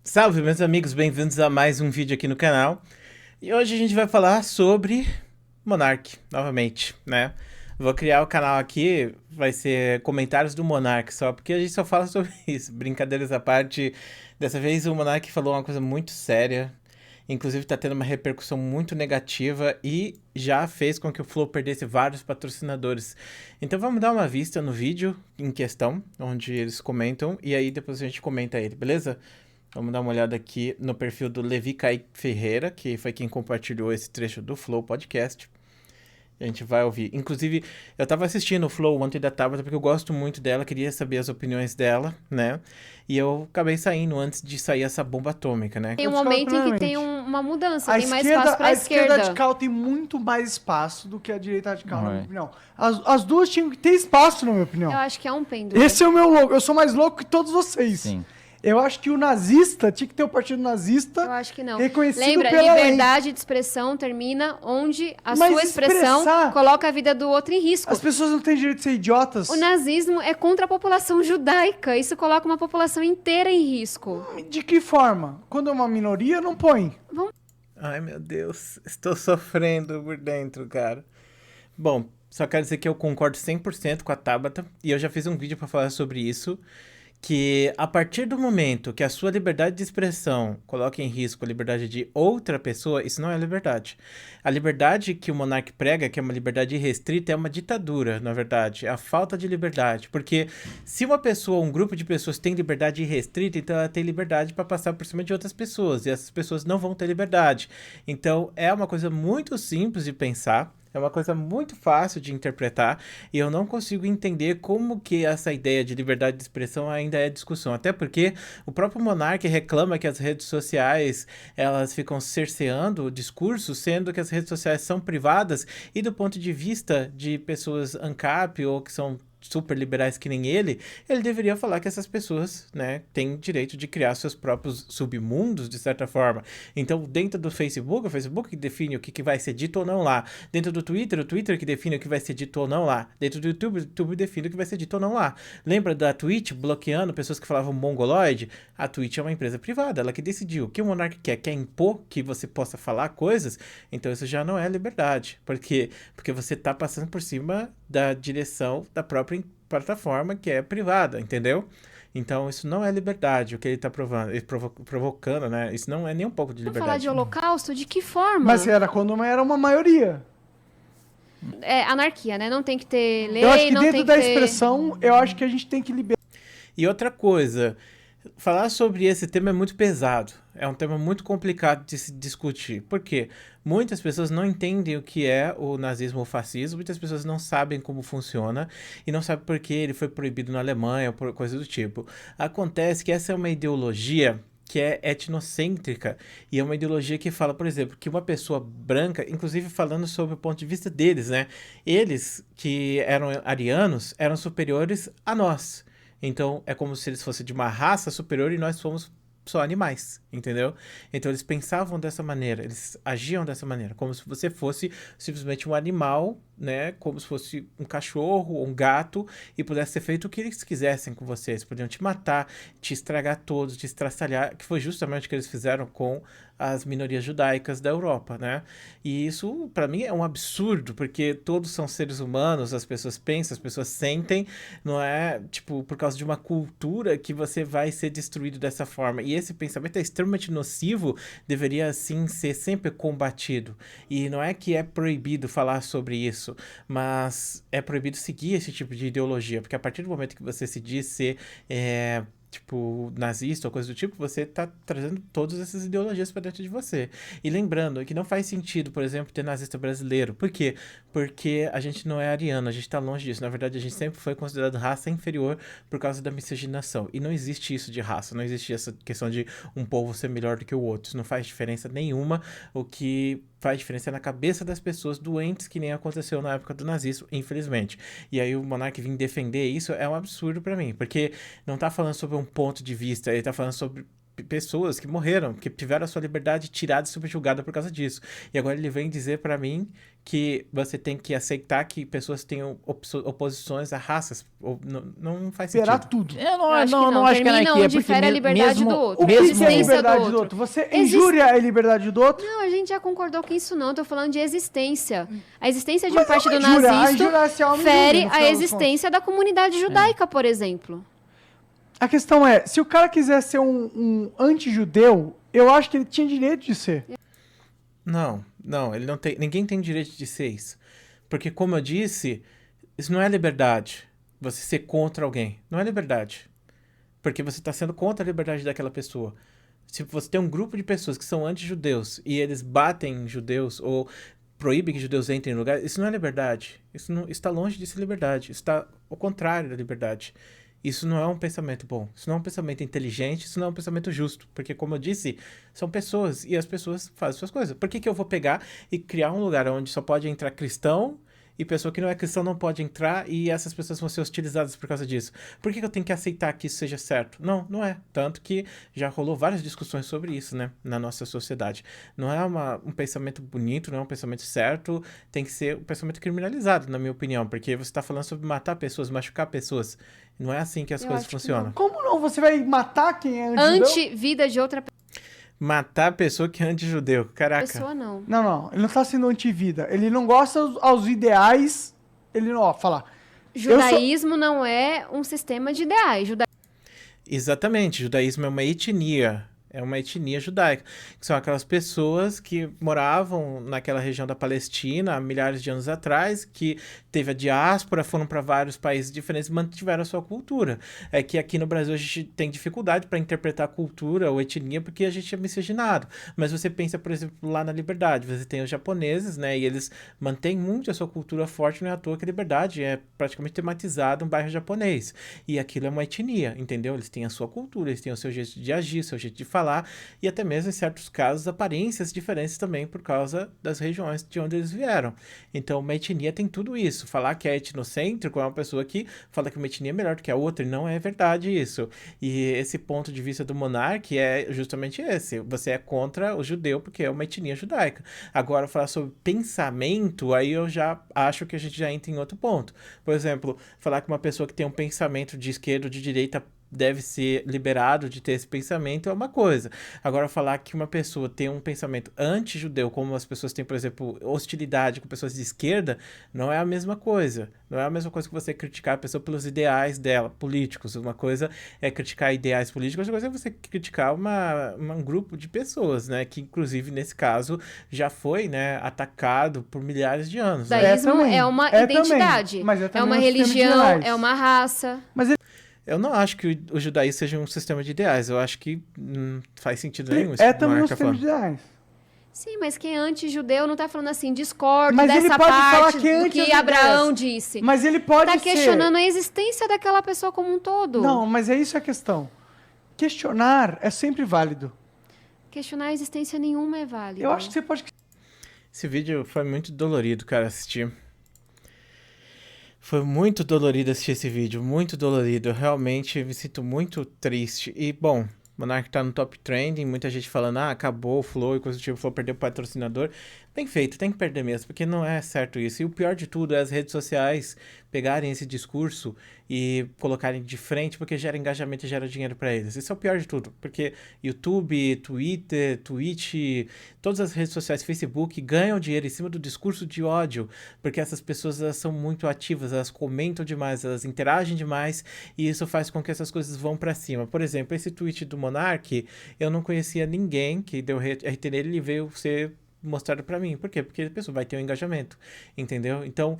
Salve, meus amigos, bem-vindos a mais um vídeo aqui no canal. E hoje a gente vai falar sobre Monark, novamente, né? Vou criar o canal aqui, vai ser comentários do Monark só, porque a gente só fala sobre isso. Brincadeiras à parte, dessa vez o Monark falou uma coisa muito séria, inclusive tá tendo uma repercussão muito negativa e já fez com que o Flow perdesse vários patrocinadores. Então vamos dar uma vista no vídeo em questão, onde eles comentam, e aí depois a gente comenta ele, beleza? Vamos dar uma olhada aqui no perfil do Levi Kaique Ferreira, que foi quem compartilhou esse trecho do Flow Podcast. A gente vai ouvir. Inclusive, eu tava assistindo o Flow ontem da Tabata, porque eu gosto muito dela, queria saber as opiniões dela, né? E eu acabei saindo antes de sair essa bomba atômica, né? Tem Eu um discordo momento em que tem plenamente. uma mudança, A tem mais esquerda, espaço para a a esquerda esquerda. radical tem muito mais espaço do que a direita radical, na minha Ué. opinião. As duas tinham que ter espaço, na minha opinião. Eu acho que é um pêndulo. Esse é o meu louco. Eu sou mais louco que todos vocês. Sim. Eu acho que o nazista tinha que ter o partido nazista. Eu acho que não. Reconhecido Lembra, pela lei. liberdade de expressão termina onde a Mas sua expressão expressar- coloca a vida do outro em risco. As pessoas não têm direito de ser idiotas. O nazismo é contra a população judaica. Isso coloca uma população inteira em risco. De que forma? Quando é uma minoria, não põe. Ai, meu Deus, estou sofrendo por dentro, cara. Bom, só quero dizer que eu concordo 100% com a Tabata, e eu já fiz um vídeo pra falar sobre isso, que a partir do momento que a sua liberdade de expressão coloca em risco a liberdade de outra pessoa, isso não é liberdade. A liberdade que o monarca prega, que é uma liberdade irrestrita, é uma ditadura, na verdade. É a falta de liberdade. Porque se uma pessoa, um grupo de pessoas tem liberdade irrestrita, então ela tem liberdade para passar por cima de outras pessoas. E essas pessoas não vão ter liberdade. Então é uma coisa muito simples de pensar. É uma coisa muito fácil de interpretar e eu não consigo entender como que essa ideia de liberdade de expressão ainda é discussão. Até porque o próprio monarca reclama que as redes sociais elas ficam cerceando o discurso, sendo que as redes sociais são privadas e do ponto de vista de pessoas ANCAP ou que são super liberais que nem ele deveria falar que essas pessoas, né, têm direito de criar seus próprios submundos, de certa forma. Então, dentro do Facebook, o Facebook que define o que vai ser dito ou não lá. Dentro do Twitter, o Twitter que define o que vai ser dito ou não lá. Dentro do YouTube, o YouTube define o que vai ser dito ou não lá. Lembra da Twitch bloqueando pessoas que falavam mongoloide? A Twitch é uma empresa privada, ela que decidiu. O que o monarca quer impor que você possa falar coisas, então isso já não é liberdade. Porque você tá passando por cima da direção da própria plataforma que é privada, entendeu? Então isso não é liberdade, o que ele tá provocando, né? Isso não é nem um pouco de Vamos falar liberdade. de holocausto? De que forma? Mas era quando era uma maioria. É anarquia, né? Não tem que ter lei, Eu acho que não dentro tem da que ter... expressão, eu acho que a gente tem que liberar. E outra coisa, falar sobre esse tema é muito pesado. É um tema muito complicado de se discutir. Por quê? Muitas pessoas não entendem o que é o nazismo ou o fascismo, muitas pessoas não sabem como funciona e não sabem por que ele foi proibido na Alemanha ou por coisa do tipo. Acontece que essa é uma ideologia que é etnocêntrica e é uma ideologia que fala, por exemplo, que uma pessoa branca, inclusive falando sobre o ponto de vista deles, né? Eles que eram arianos eram superiores a nós. Então é como se eles fossem de uma raça superior e nós fomos só animais, entendeu? Então eles pensavam dessa maneira, eles agiam dessa maneira, como se você fosse simplesmente um animal, né? Como se fosse um cachorro ou um gato e pudesse ser feito o que eles quisessem com você. Eles podiam te matar, te estragar todos, te estraçalhar, que foi justamente o que eles fizeram com as minorias judaicas da Europa, né? E isso, para mim, é um absurdo, porque todos são seres humanos, as pessoas pensam, as pessoas sentem, não é, tipo, por causa de uma cultura que você vai ser destruído dessa forma. E esse pensamento é extremamente nocivo, deveria, assim, ser sempre combatido. E não é que é proibido falar sobre isso, mas é proibido seguir esse tipo de ideologia, porque a partir do momento que você se diz ser tipo, nazista ou coisa do tipo, você tá trazendo todas essas ideologias para dentro de você. E lembrando que não faz sentido, por exemplo, ter nazista brasileiro. Por quê? Porque a gente não é ariano, a gente tá longe disso. Na verdade, a gente sempre foi considerado raça inferior por causa da miscigenação. E não existe isso de raça, não existe essa questão de um povo ser melhor do que o outro. Isso não faz diferença nenhuma. O que faz diferença na cabeça das pessoas doentes, que nem aconteceu na época do nazismo, infelizmente. E aí o monarca vir defender isso é um absurdo para mim, porque não tá falando sobre um ponto de vista, ele tá falando sobre pessoas que morreram, que tiveram a sua liberdade tirada e subjugada por causa disso. E agora ele vem dizer pra mim que você tem que aceitar que pessoas tenham oposições a raças. Não faz Esperar sentido. tudo. Eu não, Eu acho que não, não. não acho que é Termina anarquia, onde porque fere a liberdade mesmo, do outro. O que Existência é a liberdade do do outro. outro? Você injúria a liberdade do outro? Não, a gente já concordou com isso não. Eu tô falando de existência. A existência de um Mas é uma partido injúria. A nazista injúria se auto-injúria, fere no a final das existência da comunidade judaica, por exemplo. A questão é, se o cara quiser ser um anti-judeu, eu acho que ele tinha direito de ser. Não, ele não tem. Ninguém tem direito de ser isso. Porque, como eu disse, isso não é liberdade. Você ser contra alguém. Não é liberdade. Porque você está sendo contra a liberdade daquela pessoa. Se você tem um grupo de pessoas que são anti-judeus e eles batem em judeus ou proíbem que judeus entrem em lugar, isso não é liberdade. Isso está longe de ser liberdade. Isso está ao contrário da liberdade. Isso não é um pensamento bom. Isso não é um pensamento inteligente. Isso não é um pensamento justo. Porque, como eu disse, são pessoas e as pessoas fazem suas coisas. Por que eu vou pegar e criar um lugar onde só pode entrar cristão e pessoa que não é cristão não pode entrar e essas pessoas vão ser hostilizadas por causa disso? Por que eu tenho que aceitar que isso seja certo? Não é. Tanto que já rolou várias discussões sobre isso, né? Na nossa sociedade. Não é um pensamento bonito, não é um pensamento certo. Tem que ser um pensamento criminalizado, na minha opinião. Porque você está falando sobre matar pessoas, machucar pessoas. Não é assim que as coisas funcionam. Como não? Você vai matar quem é anti-judeu? Anti-vida de outra Matar a pessoa que é anti-judeu. Caraca. pessoa, não. Não. Ele não tá sendo anti-vida. Ele não gosta aos ideais. Ele não, fala. Judaísmo não é um sistema de ideais. Exatamente. Judaísmo é uma etnia. É uma etnia judaica. Que são aquelas pessoas que moravam naquela região da Palestina há milhares de anos atrás, que teve a diáspora, foram para vários países diferentes e mantiveram a sua cultura. É que aqui no Brasil a gente tem dificuldade para interpretar cultura ou etnia porque a gente é miscigenado. Mas você pensa, por exemplo, lá na Liberdade. Você tem os japoneses, né? E eles mantêm muito a sua cultura forte, não é à toa que a Liberdade é praticamente tematizada um bairro japonês. E aquilo é uma etnia, entendeu? Eles têm a sua cultura, eles têm o seu jeito de agir, o seu jeito de falar, e até mesmo, em certos casos, aparências diferentes também por causa das regiões de onde eles vieram. Então, uma etnia tem tudo isso. Falar que é etnocêntrico é uma pessoa que fala que uma etnia é melhor do que a outra, e não é verdade isso. E esse ponto de vista do monarca é justamente esse. Você é contra o judeu porque é uma etnia judaica. Agora, falar sobre pensamento, aí eu já acho que a gente já entra em outro ponto. Por exemplo, falar que uma pessoa que tem um pensamento de esquerda ou de direita deve ser liberado de ter esse pensamento é uma coisa. Agora, falar que uma pessoa tem um pensamento anti-judeu, como as pessoas têm, por exemplo, hostilidade com pessoas de esquerda, não é a mesma coisa. Não é a mesma coisa que você criticar a pessoa pelos ideais dela, políticos. Uma coisa é criticar ideais políticos, outra coisa é você criticar um grupo de pessoas, né? Que, inclusive, nesse caso, já foi, né, atacado por milhares de anos. Né? Judaísmo é uma identidade. Também, mas é uma um sistema de religião, ideais. é uma raça. Eu não acho que o judaísmo seja um sistema de ideais. Eu acho que não faz sentido nenhum. É também um sistema de ideais. Sim, mas quem é anti-judeu não tá falando assim, discordo Mas ele dessa pode falar parte que é do anti que as Abraão ideias. disse. Mas ele pode Tá ser... questionando a existência daquela pessoa como um todo. Não, mas é isso a questão. Questionar é sempre válido. Questionar a existência nenhuma é válido. Eu acho que você pode... Esse vídeo foi muito dolorido, cara, assistir. Foi muito dolorido assistir esse vídeo, muito dolorido. Eu realmente me sinto muito triste. E, bom, Monark tá no top trending, muita gente falando, acabou o Flow e coisa do tipo, o Flow perdeu o patrocinador. Bem feito, tem que perder mesmo, porque não é certo isso. E o pior de tudo é as redes sociais pegarem esse discurso e colocarem de frente, porque gera engajamento e gera dinheiro para eles. Isso é o pior de tudo, porque YouTube, Twitter, Twitch, todas as redes sociais, Facebook, ganham dinheiro em cima do discurso de ódio, porque essas pessoas elas são muito ativas, elas comentam demais, elas interagem demais, e isso faz com que essas coisas vão para cima. Por exemplo, esse tweet do Monark, eu não conhecia ninguém que deu RT nele e veio ser mostrado pra mim. Por quê? Porque a pessoa vai ter um engajamento, entendeu? Então,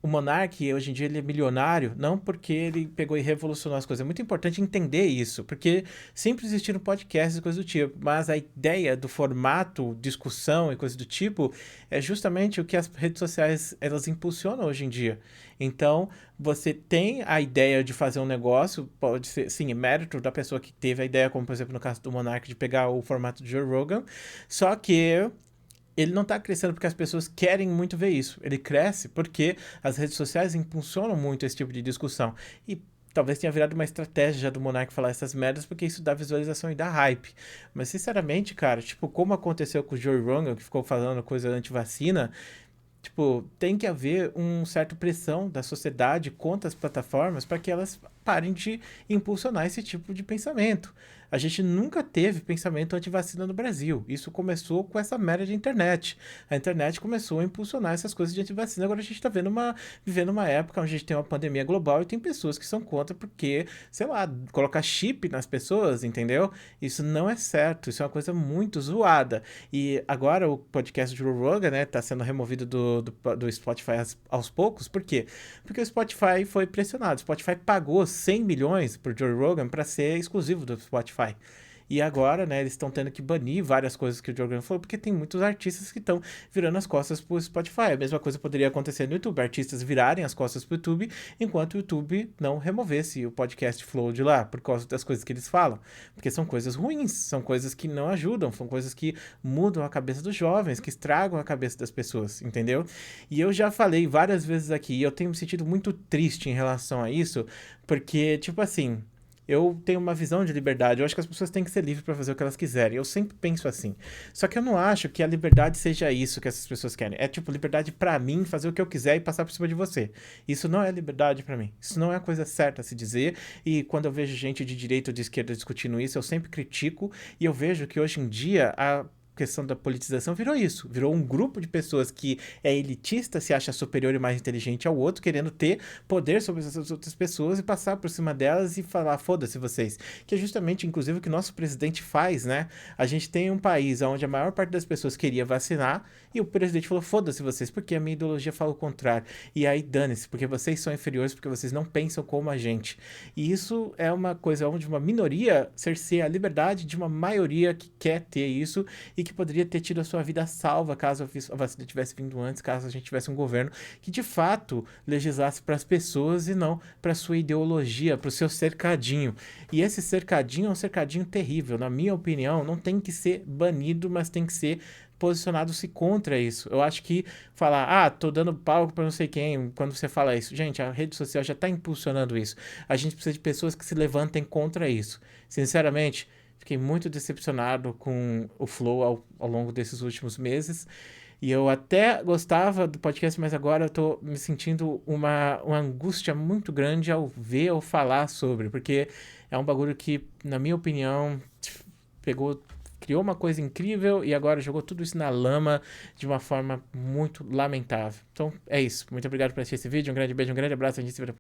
o Monark, hoje em dia, ele é milionário, não porque ele pegou e revolucionou as coisas. É muito importante entender isso, porque sempre existiram podcasts e coisas do tipo, mas a ideia do formato, discussão e coisas do tipo, é justamente o que as redes sociais, elas impulsionam hoje em dia. Então, você tem a ideia de fazer um negócio, pode ser, sim, é mérito da pessoa que teve a ideia, como, por exemplo, no caso do Monark, de pegar o formato de Joe Rogan, só que ele não está crescendo porque as pessoas querem muito ver isso. Ele cresce porque as redes sociais impulsionam muito esse tipo de discussão. E talvez tenha virado uma estratégia já do Monark falar essas merdas, porque isso dá visualização e dá hype. Mas, sinceramente, cara, tipo, como aconteceu com o Joe Rogan, que ficou falando coisa anti-vacina, tipo, tem que haver um certo pressão da sociedade contra as plataformas para que elas parem de impulsionar esse tipo de pensamento. A gente nunca teve pensamento anti-vacina no Brasil. Isso começou com essa merda de internet. A internet começou a impulsionar essas coisas de anti-vacina. Agora a gente está vivendo uma época onde a gente tem uma pandemia global e tem pessoas que são contra porque, sei lá, colocar chip nas pessoas, entendeu? Isso não é certo. Isso é uma coisa muito zoada. E agora o podcast de Joe Rogan, né, tá sendo removido do Spotify aos poucos. Por quê? Porque o Spotify foi pressionado. O Spotify pagou 100 milhões pro Joe Rogan para ser exclusivo do Spotify. E agora, né, eles estão tendo que banir várias coisas que o Joe Rogan falou, porque tem muitos artistas que estão virando as costas pro Spotify. A mesma coisa poderia acontecer no YouTube, artistas virarem as costas pro YouTube, enquanto o YouTube não removesse o podcast Flow de lá, por causa das coisas que eles falam. Porque são coisas ruins, são coisas que não ajudam, são coisas que mudam a cabeça dos jovens, que estragam a cabeça das pessoas, entendeu? E eu já falei várias vezes aqui, e eu tenho me sentido muito triste em relação a isso, porque, tipo assim, eu tenho uma visão de liberdade. Eu acho que as pessoas têm que ser livres para fazer o que elas quiserem. Eu sempre penso assim. Só que eu não acho que a liberdade seja isso que essas pessoas querem. É tipo liberdade para mim fazer o que eu quiser e passar por cima de você. Isso não é liberdade para mim. Isso não é a coisa certa a se dizer. E quando eu vejo gente de direita ou de esquerda discutindo isso, eu sempre critico. E eu vejo que hoje em dia a questão da politização virou isso. Virou um grupo de pessoas que é elitista, se acha superior e mais inteligente ao outro, querendo ter poder sobre essas outras pessoas e passar por cima delas e falar, foda-se vocês. Que é justamente, inclusive, o que nosso presidente faz, né? A gente tem um país onde a maior parte das pessoas queria vacinar e o presidente falou, foda-se vocês, porque a minha ideologia fala o contrário. E aí, dane-se, porque vocês são inferiores, porque vocês não pensam como a gente. E isso é uma coisa onde uma minoria cerceia a liberdade de uma maioria que quer ter isso e que poderia ter tido a sua vida salva caso a vacina tivesse vindo antes, caso a gente tivesse um governo que de fato legislasse para as pessoas e não para sua ideologia, para o seu cercadinho. E esse cercadinho é um cercadinho terrível. Na minha opinião, não tem que ser banido, mas tem que ser posicionado-se contra isso. Eu acho que falar, tô dando palco para não sei quem, quando você fala isso, gente, a rede social já está impulsionando isso. A gente precisa de pessoas que se levantem contra isso. Sinceramente, fiquei muito decepcionado com o Flow ao longo desses últimos meses. E eu até gostava do podcast, mas agora eu tô me sentindo uma angústia muito grande ao ver ou falar sobre, porque é um bagulho que, na minha opinião, criou uma coisa incrível e agora jogou tudo isso na lama de uma forma muito lamentável. Então, é isso. Muito obrigado por assistir esse vídeo. Um grande beijo, um grande abraço. A gente se vê depois.